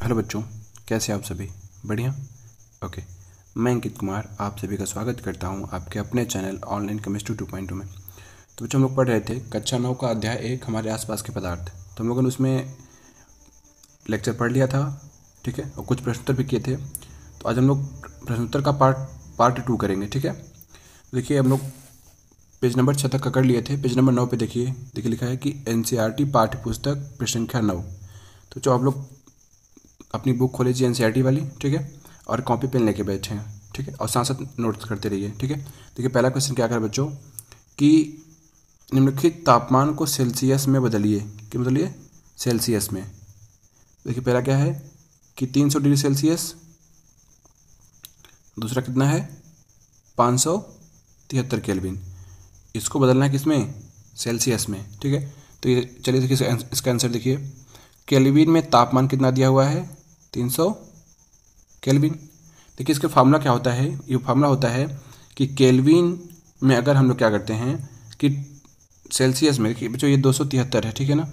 Hello बच्चों, कैसे आप सभी? बढ़िया। ओके। मैं अंकित कुमार आप सभी का स्वागत करता हूं आपके अपने चैनल ऑनलाइन केमिस्ट्री 2.0 में। तो बच्चों, हम लोग पढ़ रहे थे कक्षा 9 का अध्याय 1 हमारे आसपास के पदार्थ। तो हम लोगों ने उसमें लेक्चर पढ़ लिया था, ठीक है, और कुछ प्रश्नोत्तर भी किए थे। तो आज हम लोग प्रश्नोत्तर का पार्ट 2 करेंगे, ठीक है। देखिए, हम लोग पेज नंबर 6 तक का कर लिए थे। पेज नंबर 9 पे देखिए लिखा है कि एनसीईआरटी पाठ्य पुस्तक पृष्ठ संख्या 9। तो जो आप लोग अपनी बुक खोले जी एनसीईआरटी वाली, ठीक है, और कॉपी पेन लेके बैठे हैं, ठीक है, और साथ साथ नोट्स करते रहिए, ठीक है। देखिए, पहला क्वेश्चन क्या कर बच्चों कि निम्नलिखित तापमान को सेल्सियस में बदलिए। क्यों बदलिए? सेल्सियस में। देखिए, पहला क्या है कि 300 डिग्री सेल्सियस, दूसरा कितना है 573 केल्विन। इसको बदलना है किसमें? सेल्सियस में, ठीक है। तो ये चलिए देखिए, इसका आंसर देखिए। केल्विन में तापमान कितना दिया हुआ है? 300 केल्विन। देखिए, इसका फार्मूला क्या होता है? ये फार्मूला होता है कि केल्विन में अगर हम लोग क्या करते हैं कि सेल्सियस में, देखिए बच्चों ये 273 है, ठीक है ना।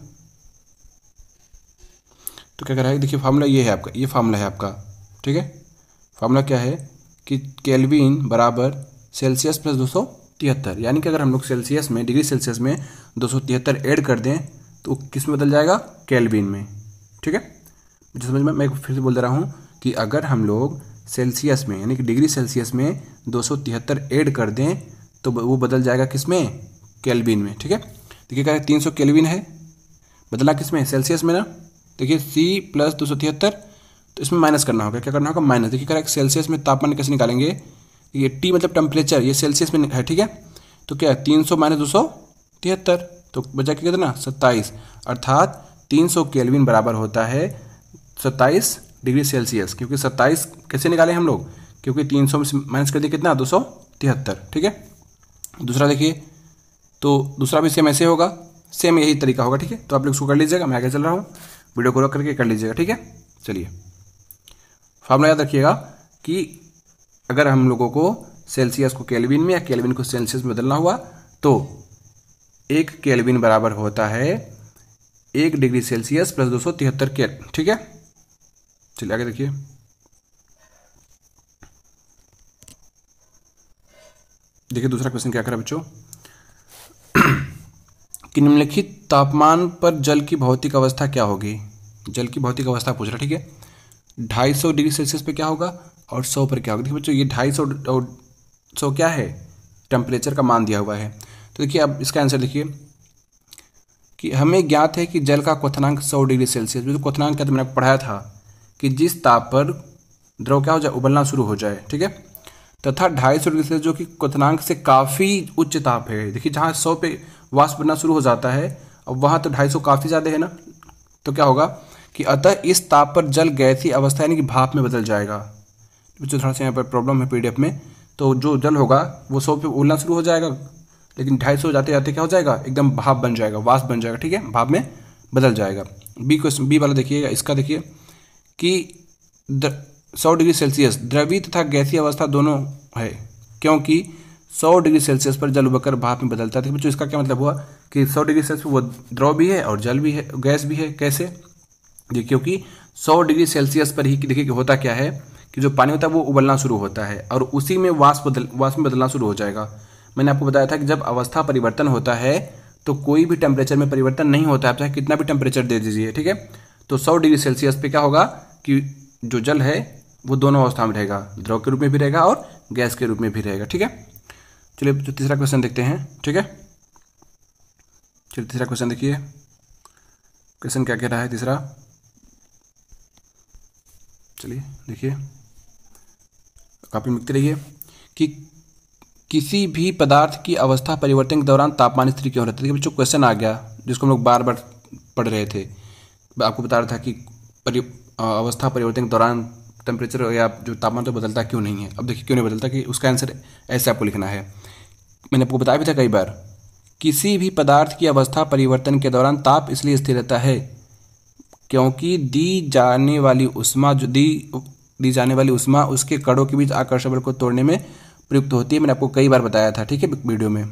तो क्या कर रहा है, देखिए फार्मूला ये है आपका, ये फार्मूला है आपका, ठीक है। फार्मूला क्या है कि केल्विन बराबर सेल्सियस प्लस 273, यानी कि अगर हम लोग सेल्सियस में, डिग्री सेल्सियस में 273 ऐड कर दें तो किस में बदल जाएगा? केल्विन में, ठीक है। मुझे समझ में, मैं फिर से बोल दे रहा हूँ कि अगर हम लोग सेल्सियस में यानी कि डिग्री सेल्सियस में 273 ऐड कर दें तो वो बदल जाएगा किस में? केल्विन में, ठीक है। देखिए क्या है, 300 केल्विन है, बदला किस में? सेल्सियस में ना। देखिए C प्लस 273, तो इसमें माइनस करना होगा। क्या करना होगा? माइनस। देखिए क्या है, सेल्सियस में तापमान कैसे निकालेंगे? ये T मतलब टेम्परेचर, ये सेल्सियस में है, ठीक है। तो क्या है 300 माइनस 273, तो बचा के कितना? 27। अर्थात 300 केल्विन बराबर होता है 27 डिग्री सेल्सियस। क्योंकि 27 कैसे निकाले हम लोग? क्योंकि 300 में से माइनस कर दिए कितना? 273, ठीक है। दूसरा देखिए, तो दूसरा भी सेम ऐसे होगा, सेम यही तरीका होगा, ठीक है। तो आप लोग इसको कर लीजिएगा, मैं आगे चल रहा हूँ, वीडियो को रोक करके कर लीजिएगा, ठीक है। चलिए, फार्मूला याद रखिएगा कि अगर हम लोगों को सेल्सियस को केल्विन में या केल्विन को सेल्सियस में बदलना हुआ तो 1 केल्विन बराबर होता है 1 डिग्री सेल्सियस प्लस 273 केल्विन, ठीक है। चलिए आगे देखिए। देखिए दूसरा क्वेश्चन क्या करा बच्चों कि निम्नलिखित तापमान पर जल की भौतिक अवस्था क्या होगी? जल की भौतिक अवस्था पूछ रहा, ठीक है। 250 डिग्री सेल्सियस पे क्या होगा और 100 पर क्या होगा? देखिए बच्चों, ये 250 और 100 क्या है? टेम्परेचर का मान दिया हुआ है। तो देखिए अब इसका आंसर देखिए कि हमें ज्ञात है कि जल का क्वथनांक 100 डिग्री सेल्सियस। जो क्वथनांक क्या, तो मैंने पढ़ाया था कि जिस ताप पर द्रव क्या हो जाए? उबलना शुरू हो जाए, ठीक है। तथा 250 डिग्री सेल्सियस जो कि क्वथनांक से काफ़ी उच्च ताप है। देखिए जहाँ 100 पे वाष्प बनना शुरू हो जाता है, अब वहाँ तो 250 काफ़ी ज़्यादा है ना। तो क्या होगा कि अतः इस ताप पर जल गैसीय अवस्था यानी कि भाप में बदल जाएगा। बच्चों थोड़ा सा यहाँ पर प्रॉब्लम है पीडीएफ में। तो जो जल होगा वो 100 पे उबलना शुरू हो जाएगा, लेकिन 250 जाते जाते क्या हो जाएगा? एकदम भाप बन जाएगा, वाष्प बन जाएगा, ठीक है, भाप में बदल जाएगा। बी क्वेश्चन, बी वाला देखिएगा, इसका देखिए कि 100 डिग्री सेल्सियस द्रवीय तथा गैसीय अवस्था दोनों है, क्योंकि 100 डिग्री सेल्सियस पर जल उबलकर भाप में बदलता है। तो बच्चों इसका क्या मतलब हुआ कि 100 डिग्री सेल्सियस वो द्रव भी है और जल भी है, गैस भी है। कैसे? क्योंकि 100 डिग्री सेल्सियस पर ही देखिए होता क्या है कि जो पानी होता है वो उबलना शुरू होता है और उसी में वाष्प में बदलना शुरू हो जाएगा। मैंने आपको बताया था कि जब अवस्था परिवर्तन होता है तो कोई भी टेम्परेचर में परिवर्तन नहीं होता है, आप चाहे कितना भी टेम्परेचर दे दीजिए, ठीक है। तो 100 डिग्री सेल्सियस पे क्या होगा कि जो जल है वो दोनों अवस्था में रहेगा, द्रव के रूप में भी रहेगा और गैस के रूप में भी रहेगा, ठीक है। चलिए जो तीसरा क्वेश्चन देखते हैं, ठीक है। चलिए तीसरा क्वेश्चन देखिए, क्वेश्चन क्या कह रहा है तीसरा। चलिए देखिए, काफी लिखते रहिए कि किसी भी पदार्थ की अवस्था परिवर्तन के दौरान तापमान स्थिर क्यों रहता है। बच्चों क्वेश्चन आ गया जिसको हम लोग बार बार पढ़ रहे थे। आपको बता रहा था कि अवस्था परिवर्तन के दौरान टेम्परेचर या जो तापमान तो बदलता क्यों नहीं है। अब देखिए क्यों नहीं बदलता, कि उसका आंसर ऐसे आपको लिखना है। मैंने आपको बताया भी था कई बार, किसी भी पदार्थ की अवस्था परिवर्तन के दौरान ताप इसलिए स्थिर रहता है क्योंकि दी जाने वाली उष्मा उसके कणों के बीच आकर्षण बल को तोड़ने में प्रयुक्त होती है। मैंने आपको कई बार बताया था, ठीक है, वीडियो में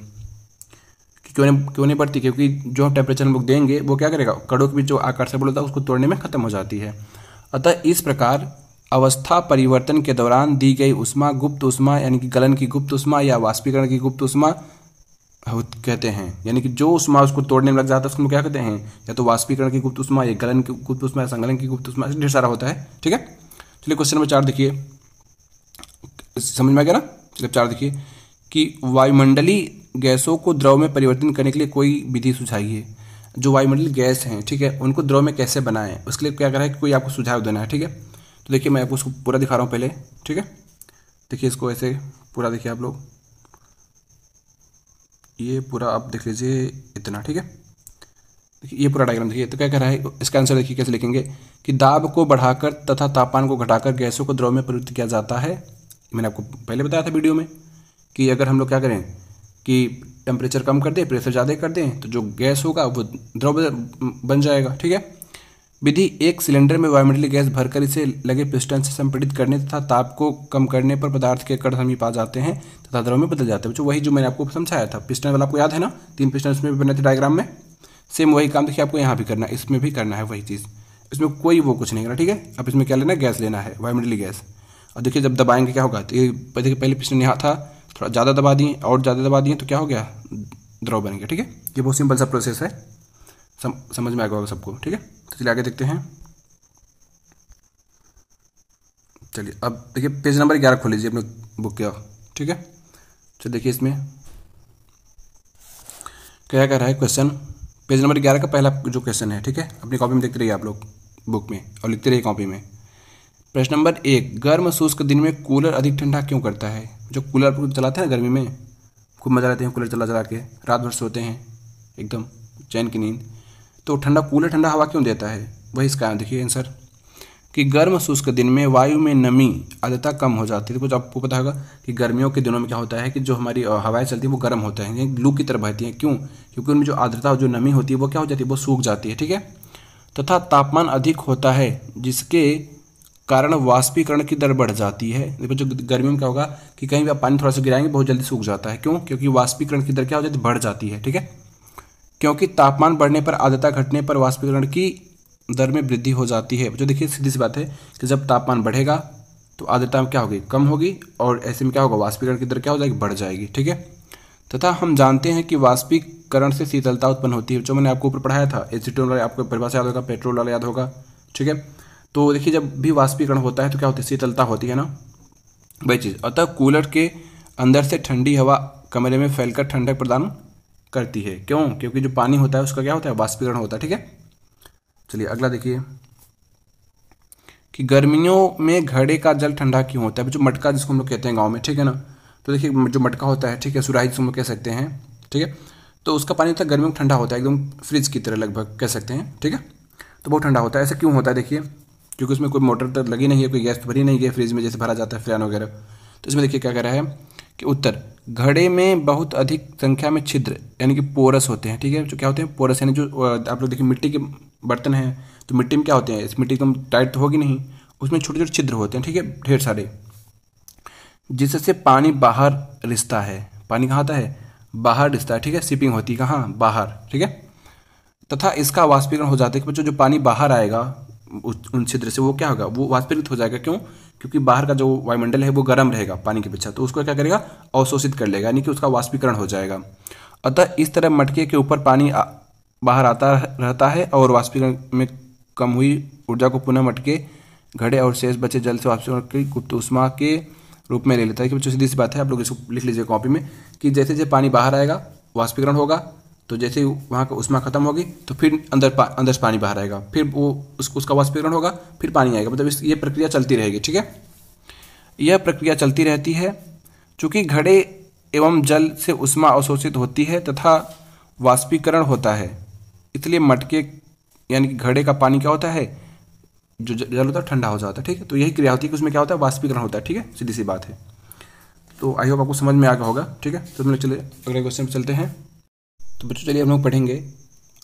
कि क्यों नहीं बढ़ती, क्योंकि जो टेम्परेचर हम लोग देंगे वो क्या करेगा, कणों के बीच जो आकर्षण बल होता है उसको तोड़ने में खत्म हो जाती है। अतः इस प्रकार अवस्था परिवर्तन के दौरान दी गई ऊष्मा गुप्त ऊष्मा यानी कि गलन की गुप्त ऊष्मा या वाष्पीकरण की गुप्त ऊष्मा कहते हैं। यानी कि जो ऊष्मा उसको तोड़ने में लग जाता है उसको क्या कहते हैं, या तो वाष्पीकरण की गुप्त ऊष्मा, या गलन की गुप्त ऊष्मा, या संगलन की गुप्त ऊष्मा, ढेर सारा होता है। ठीक है, चलिए क्वेश्चन नंबर 4 देखिए, समझ में आ गया ना। चलिए 4 देखिए कि वायुमंडलीय गैसों को द्रव में परिवर्तन करने के लिए कोई विधि सुझाइए। जो वायुमंडलीय गैस हैं, ठीक है, उनको द्रव में कैसे बनाएं, उसके लिए क्या करा है कि कोई आपको सुझाव देना है। ठीक है, तो देखिए मैं आपको उसको पूरा दिखा रहा हूँ पहले। ठीक है, देखिए इसको ऐसे पूरा देखिए आप लोग, ये पूरा आप देख लीजिए इतना। ठीक है, देखिए ये पूरा डायग्राम देखिए। तो क्या कह रहा है, इसका आंसर देखिए कैसे लिखेंगे कि दाब को बढ़ाकर तथा तापमान को घटाकर गैसों को द्रव में परिवर्तित किया जाता है। मैंने आपको पहले बताया था वीडियो में कि अगर हम लोग क्या करें कि टेम्परेचर कम कर दें, प्रेशर ज़्यादा कर दें, तो जो गैस होगा वो द्रव बन जाएगा। ठीक है, विधि एक सिलेंडर में वायुमंडलीय गैस भरकर इसे लगे पिस्टन से संपीड़ित करने तथा ताप को कम करने पर पदार्थ के कण समीप आ जाते हैं तथा द्रव में बदल जाते हैं। वही जो मैंने आपको समझाया था, पिस्टन वाला आपको याद है ना, 3 पिस्टन इसमें भी बने थे डायग्राम में। सेम वही काम देखिए आपको यहाँ भी करना है, इसमें भी करना है वही चीज़। इसमें कोई वो कुछ नहीं करना। ठीक है, अब इसमें क्या लेना है, गैस लेना है, वायुमंडलीय गैस। और देखिए जब दबाएंगे क्या होगा, तो ये देखिए पहले पिस्टन यहाँ था, थोड़ा ज़्यादा दबा दिए और ज़्यादा दबा दिए तो क्या हो गया, द्रव बन गया। ठीक है, ये बहुत सिंपल सा प्रोसेस है, समझ में आ गया होगा सबको। ठीक है, तो चलिए आगे देखते हैं। चलिए अब देखिए पेज नंबर 11 खोल लीजिए अपने बुक का। ठीक है, चलिए देखिए इसमें क्या कह रहा है क्वेश्चन, पेज नंबर 11 का पहला जो क्वेश्चन है। ठीक है, अपनी कॉपी में देखते रहिए आप लोग बुक में और लिखते रहिए कॉपी में। प्रश्न नंबर 1, गर्म शुष्क दिन में कूलर अधिक ठंडा क्यों करता है। जो कूलर चलाते हैं ना गर्मी में, खूब मजा लेते हैं कूलर चला चला के, रात भर सोते हैं एकदम चैन की नींद, तो कूलर ठंडा हवा क्यों देता है। वही इसका देखिए आंसर कि गर्म शुष्क दिन में वायु में नमी आर्द्रता कम हो जाती है। कुछ आपको पता होगा कि गर्मियों के दिनों में क्या होता है कि जो हमारी हवाएं चलती हैं वो गर्म होता है, लू की तरह बहती हैं। क्यों, क्योंकि उनमें जो आर्द्रता और जो नमी होती है वो क्या हो जाती है, वो सूख जाती है। ठीक है, तथा तापमान अधिक होता है जिसके कारण वाष्पीकरण की दर बढ़ जाती है। देखो जो गर्मियों में क्या होगा कि कहीं भी आप पानी थोड़ा सा गिराएंगे बहुत जल्दी सूख जाता है। क्यों, क्योंकि वाष्पीकरण की दर क्या हो जाती है, बढ़ जाती है। ठीक है, क्योंकि तापमान बढ़ने पर आर्द्रता घटने पर वाष्पीकरण की दर में वृद्धि हो जाती है। जो देखिए सीधी सी बात है कि जब तापमान बढ़ेगा तो आर्द्रता क्या होगी, कम होगी, और ऐसे में क्या होगा, वाष्पीकरण की दर क्या हो जाएगी, बढ़ जाएगी। ठीक है, तथा हम जानते हैं कि वाष्पीकरण से शीतलता उत्पन्न होती है। जो मैंने आपको ऊपर पढ़ाया था, एसीटोन वाला आपको परिभाषा याद होगा, पेट्रोल वाला याद होगा। ठीक है, तो देखिए जब भी वाष्पीकरण होता है तो क्या होती है, शीतलता होती है ना, वही चीज़। अतः कूलर के अंदर से ठंडी हवा कमरे में फैलकर ठंडक प्रदान करती है। क्यों, क्योंकि जो पानी होता है उसका क्या होता है, वाष्पीकरण होता है। ठीक है, चलिए अगला देखिए कि गर्मियों में घड़े का जल ठंडा क्यों होता है। जो मटका जिसको हम लोग कहते हैं गांव में, ठीक है ना, तो देखिए जो मटका होता है, ठीक है, सुराही जिसको हम लोग कह सकते हैं, ठीक है, तो उसका पानी होता है गर्मियों में ठंडा होता है, एकदम फ्रिज की तरह लगभग कह सकते हैं। ठीक है, तो बहुत ठंडा होता है। ऐसा क्यों होता है, देखिए क्योंकि उसमें कोई मोटर तो लगी नहीं है, कोई गैस तो भरी नहीं है फ्रिज में जैसे भरा जाता है फैन वगैरह। तो इसमें देखिए क्या कह रहा है कि उत्तर, घड़े में बहुत अधिक संख्या में छिद्र यानी कि पोरस होते हैं। ठीक है, जो क्या होते हैं, पोरस यानी जो आप लोग देखिए मिट्टी के बर्तन हैं तो मिट्टी में क्या होते हैं, इस मिट्टी एकदम टाइट तो होगी नहीं, उसमें छोटे छोटे छिद्र होते हैं। ठीक है, ढेर सारे, जिससे पानी बाहर रिसता है। पानी कहाँ आता है, बाहर रिसता है। ठीक है, शिपिंग होती है कहाँ, बाहर। ठीक है, तथा इसका वाष्पीकरण हो जाता है कि बच्चों जो पानी बाहर आएगा उन छिद्र से वो क्या होगा, वो वाष्पीकृत हो जाएगा। क्यों, क्योंकि बाहर का जो वायुमंडल है वो गर्म रहेगा पानी के अपेक्षा, तो उसको क्या करेगा, अवशोषित कर लेगा, यानी कि उसका वाष्पीकरण हो जाएगा। अतः इस तरह मटके के ऊपर पानी बाहर आता रहता है और वाष्पीकरण में कम हुई ऊर्जा को पुनः मटके, घड़े और शेष बचे जल से वाष्पीकरण की गुप्त ऊष्मा के रूप में ले लेता है। कि बच्चों सीधी सी बात है, आप लोग इसको लिख लीजिए कॉपी में कि जैसे जैसे पानी बाहर आएगा वाष्पीकरण होगा, तो जैसे ही वहाँ का ऊष्मा खत्म होगी तो फिर अंदर से पानी बाहर आएगा, फिर वो उसका वाष्पीकरण होगा, फिर पानी आएगा। मतलब ये प्रक्रिया चलती रहेगी। ठीक है, यह प्रक्रिया चलती रहती है। चूंकि घड़े एवं जल से ऊष्मा अवशोषित होती है तथा वाष्पीकरण होता है, इसलिए मटके यानी कि घड़े का पानी क्या होता है, जो जल होता है ठंडा हो जाता है। ठीक है, तो यही क्रिया होती है कि उसमें क्या होता है, वाष्पीकरण होता है। ठीक है, सीधी सी बात है। तो आई होप आपको समझ में आ गया होगा। ठीक है, तो हम लोग चलिए अगले क्वेश्चन पर चलते हैं। तो बच्चों चलिए हम लोग पढ़ेंगे।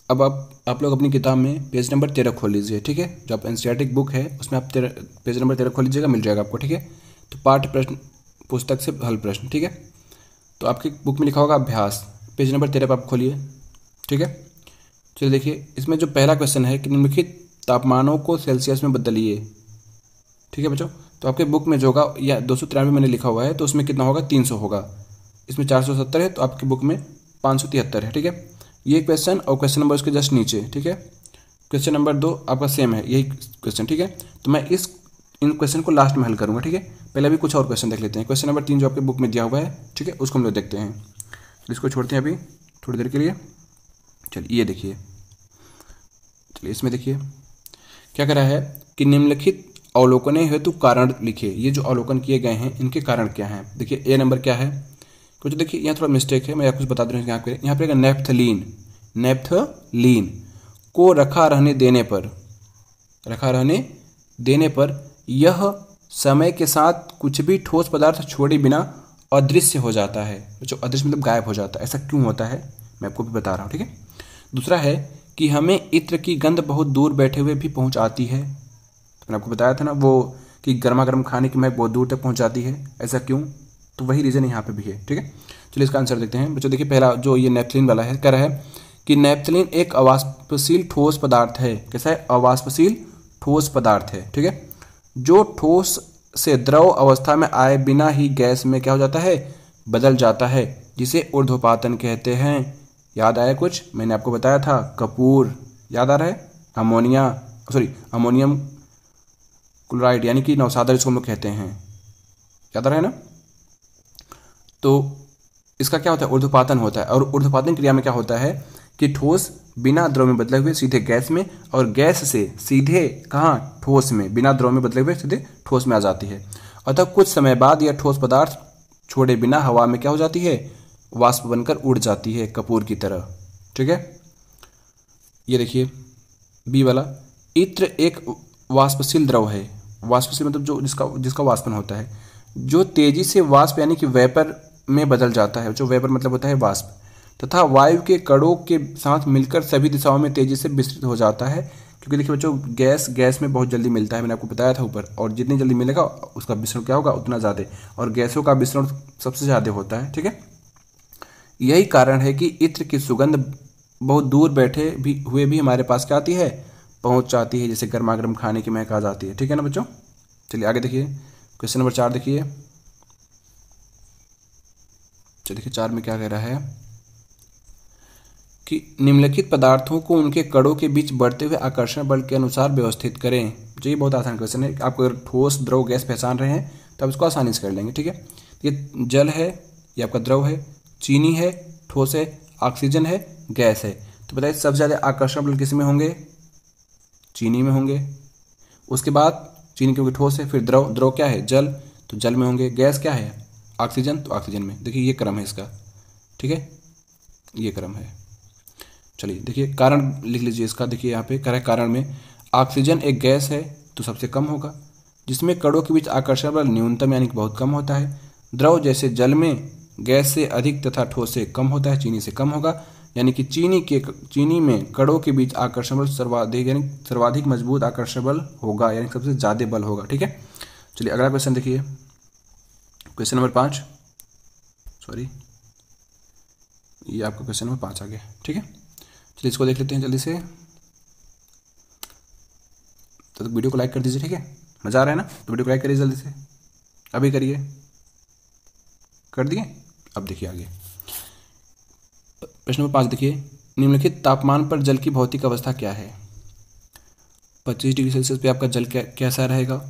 अब आप लोग अपनी किताब में पेज नंबर 13 खोल लीजिए। ठीक है, जो आप एनसीईआरटी बुक है उसमें आप पेज नंबर 13 खोल लीजिएगा, मिल जाएगा आपको। ठीक है, तो पाठ्य प्रश्न पुस्तक से हल प्रश्न। ठीक है, तो आपकी बुक में लिखा होगा अभ्यास, पेज नंबर 13 पर आप खोलिए। ठीक है, चलिए देखिए इसमें जो पहला क्वेश्चन है कि निम्नलिखित तापमानों को सेल्सियस में बदलिए। ठीक है बच्चों। तो आपके बुक में जो होगा या 293 मैंने लिखा हुआ है तो उसमें कितना होगा 300 होगा, इसमें 470 है तो आपकी बुक में 573 है। ठीक है, ये क्वेश्चन और क्वेश्चन नंबर उसके जस्ट नीचे। ठीक है, क्वेश्चन नंबर 2 आपका सेम है यही क्वेश्चन। ठीक है, तो मैं इन क्वेश्चन को लास्ट में हल करूँगा। ठीक है, पहले अभी कुछ और क्वेश्चन देख लेते हैं। क्वेश्चन नंबर 3 जो आपके बुक में दिया हुआ है, ठीक है, उसको हम लोग देखते हैं। इसको छोड़ते हैं अभी थोड़ी देर के लिए। चलिए ये देखिए, चलिए इसमें देखिए क्या कह रहा है कि निम्नलिखित अवलोकने हेतु कारण लिखिए। ये जो अवलोकन किए गए हैं इनके कारण क्या हैं। देखिए ए नंबर क्या है, कुछ देखिए यहाँ थोड़ा मिस्टेक है, मैं आपको बता दूँ। यहाँ पे नेप्थलीन को रखा रहने देने पर यह समय के साथ कुछ भी ठोस पदार्थ छोड़े बिना अदृश्य हो जाता है। जो अदृश्य मतलब गायब हो जाता है। ऐसा क्यों होता है मैं आपको भी बता रहा हूँ। ठीक है, दूसरा है कि हमें इत्र की गंध बहुत दूर बैठे हुए भी पहुँच आती है। मैंने आपको बताया था ना वो कि गर्मा गर्म खाने की महक बहुत दूर तक पहुँच जाती है। ऐसा क्यों, तो वही रीज़न यहाँ पे भी है। ठीक है, चलिए इसका आंसर देखते हैं बच्चों। देखिए पहला जो ये नेप्थलीन वाला है, कह रहा है कि नेप्थलीन एक अवाष्पशील ठोस पदार्थ है। कैसा है, अवाष्पशील ठोस पदार्थ है। ठीक है, जो ठोस से द्रव अवस्था में आए बिना ही गैस में क्या हो जाता है, बदल जाता है, जिसे ऊर्ध्वपातन कहते हैं। याद आया कुछ, मैंने आपको बताया था कपूर, याद आ रहा है, अमोनियम क्लोराइड यानी कि नवसादर इसको हम लोग कहते हैं, याद आ रहा है ना। तो इसका क्या होता है, ऊर्ध्वपातन होता है। और ऊर्ध्वपातन क्रिया में क्या होता है कि ठोस बिना द्रव में बदले हुए सीधे गैस में, और गैस से सीधे कहाँ, ठोस में, बिना द्रव में बदले हुए सीधे ठोस में आ जाती है। अतः कुछ समय बाद यह ठोस पदार्थ छोड़े बिना हवा में क्या हो जाती है, वाष्प बनकर उड़ जाती है कपूर की तरह। ठीक है, ये देखिए बी वाला, इत्र एक वाष्पशील द्रव है। वाष्पशील मतलब जो जिसका वाष्पन होता है, जो तेजी से वाष्प यानी कि वेपर में बदल जाता है। जो वेपर मतलब होता है वाष्प, तथा वायु के कणों के साथ मिलकर सभी दिशाओं में तेजी से विस्तृत हो जाता है। क्योंकि देखिए बच्चों गैस में बहुत जल्दी मिलता है, मैंने आपको बताया था ऊपर, और जितनी जल्दी मिलेगा उसका विसरण क्या होगा उतना ज़्यादा, और गैसों का विसरण सबसे ज़्यादा होता है। ठीक है, यही कारण है कि इत्र की सुगंध बहुत दूर बैठे हुए भी हमारे पास क्या आती है, पहुंच जाती है, जैसे गर्मा गर्म खाने की महक आ जाती है। ठीक है ना बच्चों, चलिए आगे देखिए क्वेश्चन नंबर 4 देखिए। चलिए देखिए 4 में क्या कह रहा है कि निम्नलिखित पदार्थों को उनके कणों के बीच बढ़ते हुए आकर्षण बल के अनुसार व्यवस्थित करें। जो ये बहुत आसान क्वेश्चन है, आप अगर ठोस द्रव गैस पहचान रहे हैं तो आप इसको आसानी से कर लेंगे। ठीक है, ये जल है, ये आपका द्रव है, चीनी है, ठोस है, ऑक्सीजन है, गैस है। तो बताइए सबसे ज़्यादा आकर्षण बल किस में होंगे, चीनी में होंगे। उसके बाद चीनी क्योंकि ठोस है, फिर द्रव क्या है, जल, तो जल में होंगे। गैस क्या है, ऑक्सीजन, तो ऑक्सीजन में। देखिए ये क्रम है इसका। ठीक है, ये क्रम है। चलिए देखिए कारण लिख लीजिए इसका। देखिए यहाँ पे कह रहा है कारण में ऑक्सीजन एक गैस है तो सबसे कम होगा, जिसमें कणों के बीच आकर्षण बल न्यूनतम यानी कि बहुत कम होता है। द्रव जैसे जल में गैस से अधिक तथा ठोस से कम होता है, चीनी से कम होगा, यानी कि चीनी में कणों के बीच आकर्षण बल सर्वाधिक मजबूत आकर्षण बल होगा, यानी सबसे ज़्यादा बल होगा। ठीक है, चलिए अगला क्वेश्चन देखिए, क्वेश्चन नंबर 5, सॉरी ये आपका क्वेश्चन नंबर 5 आ गया। ठीक है, चलिए इसको देख लेते हैं जल्दी से। तो वीडियो को लाइक कर दीजिए। ठीक है, मज़ा आ रहा है ना, तो वीडियो को लाइक करिए जल्दी से, अभी करिए, कर दिए। अब देखिए आगे प्रश्न नंबर 5 देखिए, निम्नलिखित तापमान पर जल की भौतिक अवस्था क्या है। 25 डिग्री सेल्सियस पे आपका जल कैसा रहेगा,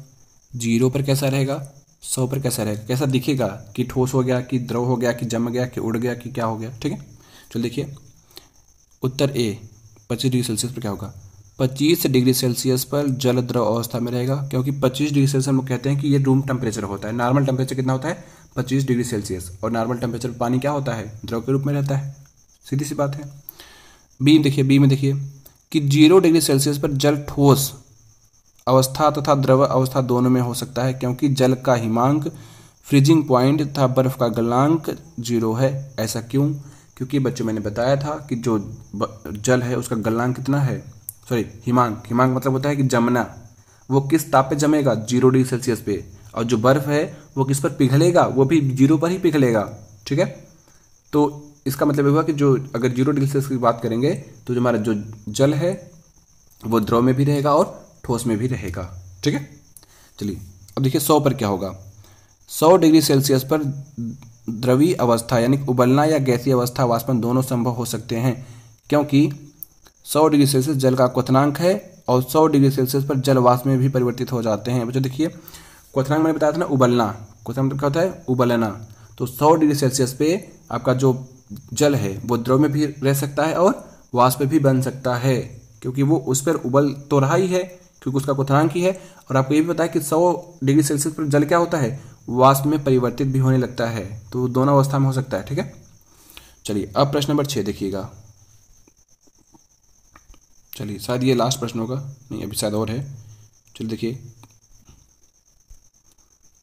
0 पर कैसा रहेगा, 100 पर कैसा रहेगा, कैसा दिखेगा, कि ठोस हो गया, कि द्रव हो गया, कि जम गया, कि उड़ गया, कि क्या हो गया। ठीक है, चलो देखिए उत्तर ए 25 डिग्री सेल्सियस पर क्या होगा, 25 डिग्री सेल्सियस पर जल द्रव अवस्था में रहेगा। क्योंकि 25 डिग्री सेल्सियस हम लोग कहते हैं कि ये रूम टेम्परेचर होता है। नॉर्मल टेम्परेचर कितना होता है, 25 डिग्री सेल्सियस, और नॉर्मल टेम्परेचर पर पानी क्या होता है, द्रव के रूप में रहता है, सीधी सी बात है। बी में देखिए कि 0 डिग्री सेल्सियस पर जल ठोस अवस्था तथा द्रव अवस्था दोनों में हो सकता है, क्योंकि जल का हिमांक फ्रीजिंग पॉइंट तथा बर्फ का गलनांक 0 है। ऐसा क्यों, क्योंकि बच्चों मैंने बताया था कि जो जल है उसका गलनांक कितना है, सॉरी हिमांक मतलब होता है कि जमना, वो किस ताप पे जमेगा, 0 डिग्री सेल्सियस पे, और जो बर्फ है वो किस पर पिघलेगा, वो भी 0 पर ही पिघलेगा। ठीक है, तो इसका मतलब ये हुआ कि जो अगर 0 डिग्री सेल्सियस की बात करेंगे तो जो हमारा जो जल है वो द्रव में भी रहेगा और ठोस में भी रहेगा। ठीक है, चलिए अब देखिए 100 पर क्या होगा। 100 डिग्री सेल्सियस पर द्रवीय अवस्था यानी उबलना या गैसीय अवस्था वाष्पन दोनों संभव हो सकते हैं, क्योंकि 100 डिग्री सेल्सियस जल का क्वथनांक है और 100 डिग्री सेल्सियस पर जल वाष्प में भी परिवर्तित हो जाते हैं। बच्चों देखिए क्वथनांक मैंने बताया था ना, उबलना, क्वथनांक क्या होता है, उबलना। तो 100 डिग्री सेल्सियस पे आपका जो जल है वो द्रव में भी रह सकता है और वाष्प भी बन सकता है, क्योंकि वो उस पर उबल तो रहा ही है क्योंकि उसका क्वथनांक ही है। और आपको ये भी पता है कि 100 डिग्री सेल्सियस पर जल क्या होता है, वाष्प में परिवर्तित भी होने लगता है। तो दोनों अवस्था में हो सकता है। ठीक है, चलिए अब प्रश्न नंबर 6 देखिएगा। चलिए शायद ये लास्ट प्रश्न होगा, नहीं अभी शायद और है। चलिए देखिए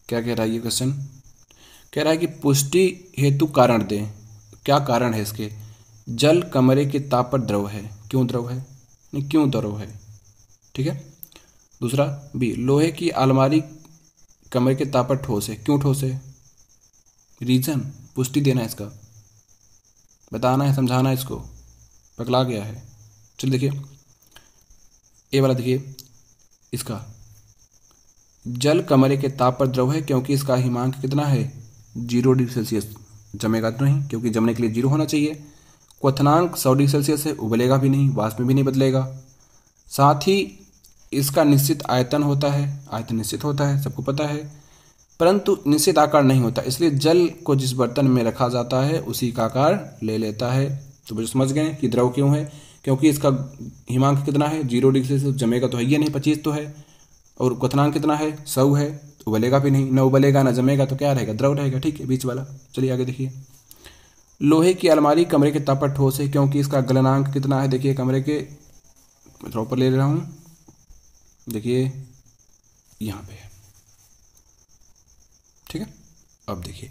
क्या कह रहा है ये क्वेश्चन। कह रहा है कि पुष्टि हेतु कारण दें। क्या कारण है इसके। जल कमरे के ताप पर द्रव है, क्यों द्रव है, नहीं क्यों द्रव है। ठीक है, दूसरा बी, लोहे की अलमारी कमरे के ताप पर ठोस है, क्यों ठोस है। रीजन, पुष्टि देना है इसका, बताना है, समझाना है इसको, पगला गया है। चलिए देखिए ए वाला देखिए इसका, जल कमरे के ताप पर द्रव है क्योंकि इसका हिमांक कितना है 0 डिग्री सेल्सियस, जमेगा तो नहीं क्योंकि जमने के लिए 0 होना चाहिए। क्वथनांक 100 डिग्री सेल्सियस है, उबलेगा भी नहीं, वाष्प में भी नहीं बदलेगा। साथ ही इसका निश्चित आयतन होता है, आयतन निश्चित होता है सबको पता है, परंतु निश्चित आकार नहीं होता, इसलिए जल को जिस बर्तन में रखा जाता है उसी का आकार ले लेता है। तो बच्चों समझ गए कि द्रव क्यों है, क्योंकि इसका हिमांक कितना है 0 डिग्री सेल्सियस, जमेगा तो है ही नहीं, 25 तो है, और क्वथनांक कितना है 100 है, उबलेगा भी नहीं, न उबलेगा न जमेगा, तो क्या रहेगा, द्रव रहेगा। ठीक है, बीच वाला। चलिए आगे देखिए, लोहे की अलमारी कमरे के ताप पर ठोस है क्योंकि इसका गलनांक कितना है। देखिए कमरे के, मैं थोड़ा ऊपर ले रहा हूँ, देखिए यहाँ पे है। ठीक है, अब देखिए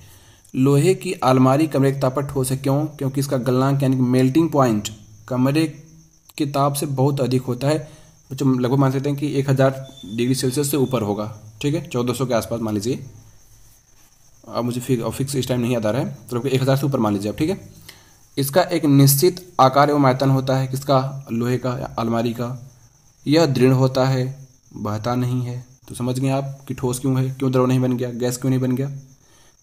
लोहे की अलमारी कमरे के ताप पर ठोस है, क्यों, क्योंकि इसका गलनांक यानी मेल्टिंग पॉइंट कमरे के ताप से बहुत अधिक होता है। बच्चों लगभग मान सकते हैं कि 1000 डिग्री सेल्सियस से ऊपर होगा। ठीक है, 1400 के आसपास मान लीजिए। अब मुझे फिक्स इस टाइम नहीं याद आ रहा है, तो 1000 से ऊपर मान लीजिए आप। ठीक है, इसका एक निश्चित आकार एवं आयतन होता है, किसका, लोहे का या अलमारी का। यह दृढ़ होता है, बहता नहीं है। तो समझ गए आप कि ठोस क्यों है, क्यों द्रव नहीं बन गया, गैस क्यों नहीं बन गया।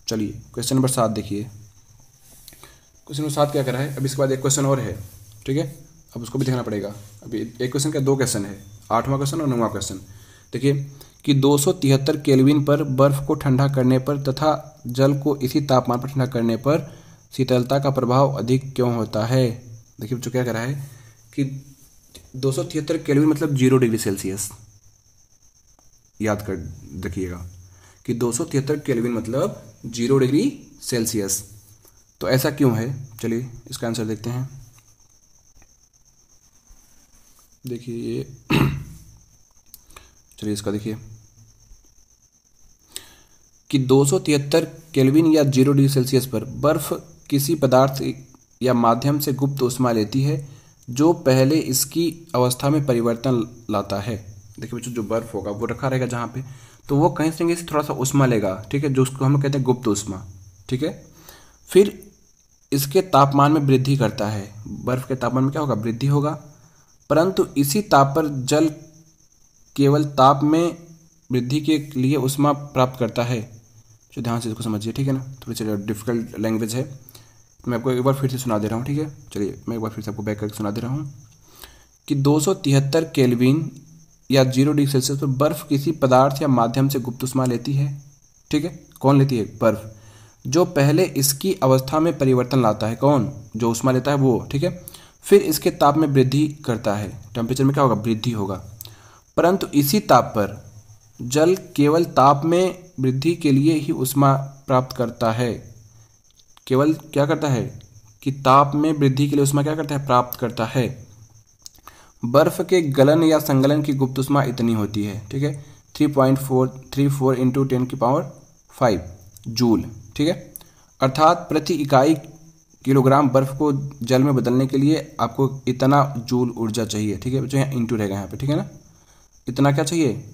चलिए क्वेश्चन नंबर 7 देखिए। क्वेश्चन नंबर 7 क्या कर रहा है, अब इसके बाद एक क्वेश्चन और है। ठीक है, अब उसको भी देखना पड़ेगा। अभी एक क्वेश्चन का 2 क्वेश्चन है, 8वां क्वेश्चन और 9वां क्वेश्चन। देखिए कि 273 केल्विन पर बर्फ को ठंडा करने पर तथा जल को इसी तापमान पर ठंडा करने पर शीतलता का प्रभाव अधिक क्यों होता है। देखिए बच्चों क्या कह रहा है कि 273 केल्विन मतलब 0 डिग्री सेल्सियस, याद कर रखिएगा कि 273 केल्विन मतलब 0 डिग्री सेल्सियस। तो ऐसा क्यों है, चलिए इसका आंसर देखते हैं। देखिए ये चलिए इसका देखिए कि 273 केल्विन या 0 डिग्री सेल्सियस पर बर्फ किसी पदार्थ या माध्यम से गुप्त ऊष्मा लेती है जो पहले इसकी अवस्था में परिवर्तन लाता है। देखिए बच्चों जो बर्फ होगा वो रखा रहेगा जहाँ पे, तो वो कहीं से थोड़ा सा ऊष्मा लेगा। ठीक है, जो उसको हम कहते हैं गुप्त ऊष्मा। ठीक है, फिर इसके तापमान में वृद्धि करता है, बर्फ के तापमान में क्या होगा, वृद्धि होगा, परंतु इसी ताप पर जल केवल ताप में वृद्धि के लिए ऊष्मा प्राप्त करता है। तो ध्यान से इसको समझिए। ठीक है ना, थोड़ी सी डिफिकल्ट लैंग्वेज है, मैं आपको एक बार फिर से सुना दे रहा हूँ। ठीक है, चलिए मैं एक बार फिर से आपको बैक करके सुना दे रहा हूँ कि 273 केल्विन या 0 डिग्री सेल्सियस पर बर्फ किसी पदार्थ या माध्यम से गुप्त ऊष्मा लेती है। ठीक है, कौन लेती है, बर्फ, जो पहले इसकी अवस्था में परिवर्तन लाता है। कौन, जो ऊष्मा लेता है वो। ठीक है, फिर इसके ताप में वृद्धि करता है, टेम्परेचर में क्या होगा, वृद्धि होगा, परंतु इसी ताप पर जल केवल ताप में वृद्धि के लिए ही ऊष्मा प्राप्त करता है। केवल क्या करता है कि ताप में वृद्धि के लिए ऊष्मा क्या करता है, प्राप्त करता है। बर्फ के गलन या संगलन की गुप्त ऊष्मा इतनी होती है। ठीक है, 3.434 इंटू 10⁵ जूल। ठीक है, अर्थात प्रति इकाई किलोग्राम बर्फ को जल में बदलने के लिए आपको इतना जूल ऊर्जा चाहिए। ठीक है बच्चों, यहाँ इंटू रहेगा यहाँ पे। ठीक है ना, इतना क्या चाहिए,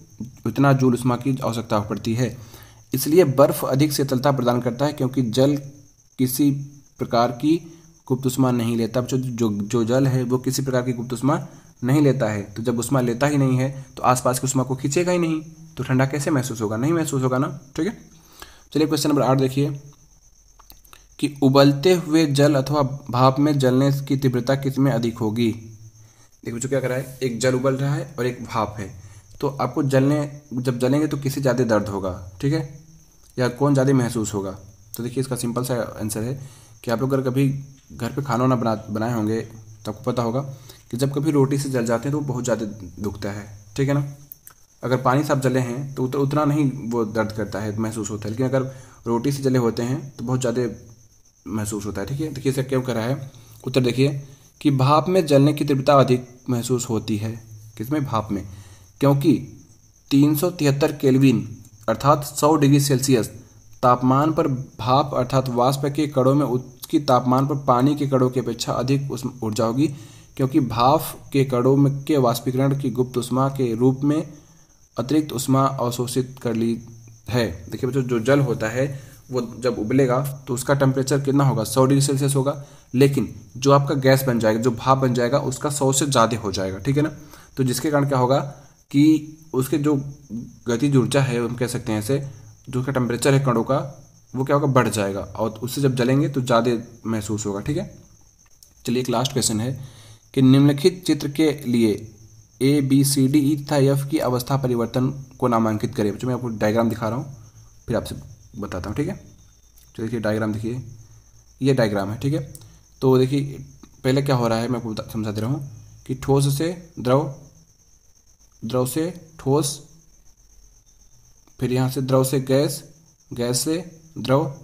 इतना जूल ऊष्मा की आवश्यकता पड़ती है। इसलिए बर्फ अधिक शीतलता प्रदान करता है क्योंकि जल किसी प्रकार की गुप्त ऊष्मा नहीं लेता। जो जल है वो किसी प्रकार की गुप्त ऊष्मा नहीं लेता है, तो जब ऊष्मा लेता ही नहीं है तो आसपास की ऊष्मा को खींचेगा ही नहीं। तो ठंडा कैसे महसूस होगा, नहीं महसूस होगा ना। ठीक है, चलिए क्वेश्चन नंबर 8 देखिए कि उबलते हुए जल अथवा भाप में जलने की तीव्रता किसमें अधिक होगी। देखो जो क्या कर रहा है, एक जल उबल रहा है और एक भाप है, तो आपको जब जलेंगे तो किसे ज़्यादा दर्द होगा, ठीक है, या कौन ज़्यादा महसूस होगा। तो देखिए इसका सिंपल सा आंसर है कि आप लोग अगर कभी घर पे खाना वाना बनाए होंगे तो आपको पता होगा कि जब कभी रोटी से जल जाते हैं तो बहुत ज़्यादा दुखता है, ठीक है ना। अगर पानी से आप जले हैं तो उतना नहीं वो दर्द करता है, महसूस होता है, लेकिन अगर रोटी से जले होते हैं तो बहुत ज़्यादा महसूस होता है। ठीक है, देखिए इसे क्यों कर रहा है, उत्तर देखिए कि भाप में जलने की तीव्रता अधिक महसूस होती है। किसमें, भाप में, क्योंकि 373 केल्विन अर्थात 100 डिग्री सेल्सियस तापमान पर भाप अर्थात वाष्प के कणों में उसकी तापमान पर पानी के कणों की अपेक्षा अधिक ऊर्जा होगी, क्योंकि भाप के कणों में के वाष्पीकरण की गुप्त ऊष्मा के रूप में अतिरिक्त ऊष्मा अवशोषित कर ली है। देखिए बच्चों, जो जल होता है वो जब उबलेगा तो उसका टेम्परेचर कितना होगा, 100 डिग्री सेल्सियस होगा, लेकिन जो आपका गैस बन जाएगा, जो भाप बन जाएगा, उसका 100 से ज़्यादा हो जाएगा, ठीक है ना। तो जिसके कारण क्या होगा कि उसके जो गतिज ऊर्जा है, हम कह सकते हैं ऐसे, जो उसका टेम्परेचर है कणों का, वो क्या होगा, बढ़ जाएगा, और उससे जब जलेंगे तो ज़्यादा महसूस होगा। ठीक है, चलिए एक लास्ट क्वेश्चन है कि निम्नलिखित चित्र के लिए ABCDE तथा F की अवस्था परिवर्तन को नामांकित करें। जो मैं आपको डायग्राम दिखा रहा हूँ, फिर आपसे बताता हूँ, ठीक है। तो देखिए डायग्राम देखिए, ये डायग्राम है, ठीक है। तो देखिए पहले क्या हो रहा है, मैं आपको समझा दे रहा हूँ कि ठोस से द्रव, द्रव से ठोस, फिर यहाँ से द्रव से गैस, गैस से द्रव,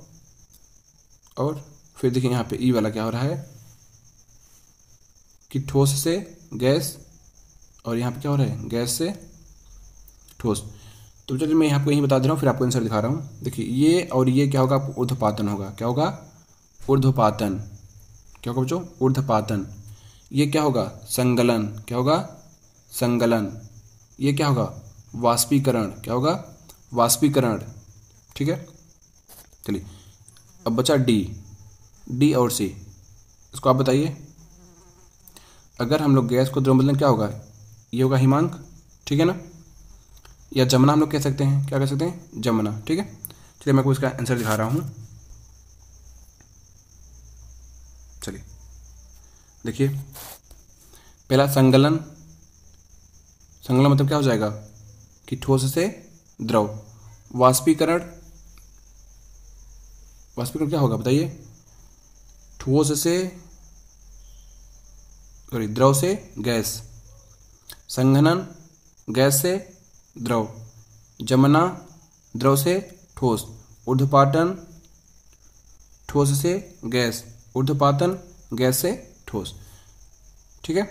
और फिर देखिए यहाँ पे ई वाला क्या हो रहा है कि ठोस से गैस, और यहाँ पे क्या हो रहा है, गैस से ठोस। तो चलिए मैं यहाँ आपको यही बता दे रहा हूँ, फिर आपको आंसर दिखा रहा हूँ। देखिए ये और ये क्या होगा, आपको ऊर्ध्वपातन होगा। क्या होगा, ऊर्ध्वपातन। क्या होगा बच्चों, ऊर्ध्वपातन। ये क्या होगा, संगलन। क्या होगा, संगलन। ये क्या होगा, वाष्पीकरण। क्या होगा, वाष्पीकरण। ठीक है, चलिए अब बचा डी और सी, इसको आप बताइए। अगर हम लोग गैस को द्रव में बदलें क्या होगा, ये होगा हिमांक, ठीक है ना, या जमना हम लोग कह सकते हैं। क्या कह सकते हैं, जमना। ठीक है, चलिए मैं आपको इसका आंसर दिखा रहा हूँ। चलिए देखिए, पहला संगलन। संगलन मतलब क्या हो जाएगा कि ठोस से द्रव। वाष्पीकरण, वाष्पीकरण क्या होगा बताइए, ठोस से, सॉरी, द्रव से गैस। संघनन, गैस से द्रव। जमना, द्रव से ठोस। ऊर्ध्वपातन, ठोस से गैस। ऊर्ध्वपातन, गैस से ठोस। ठीक है।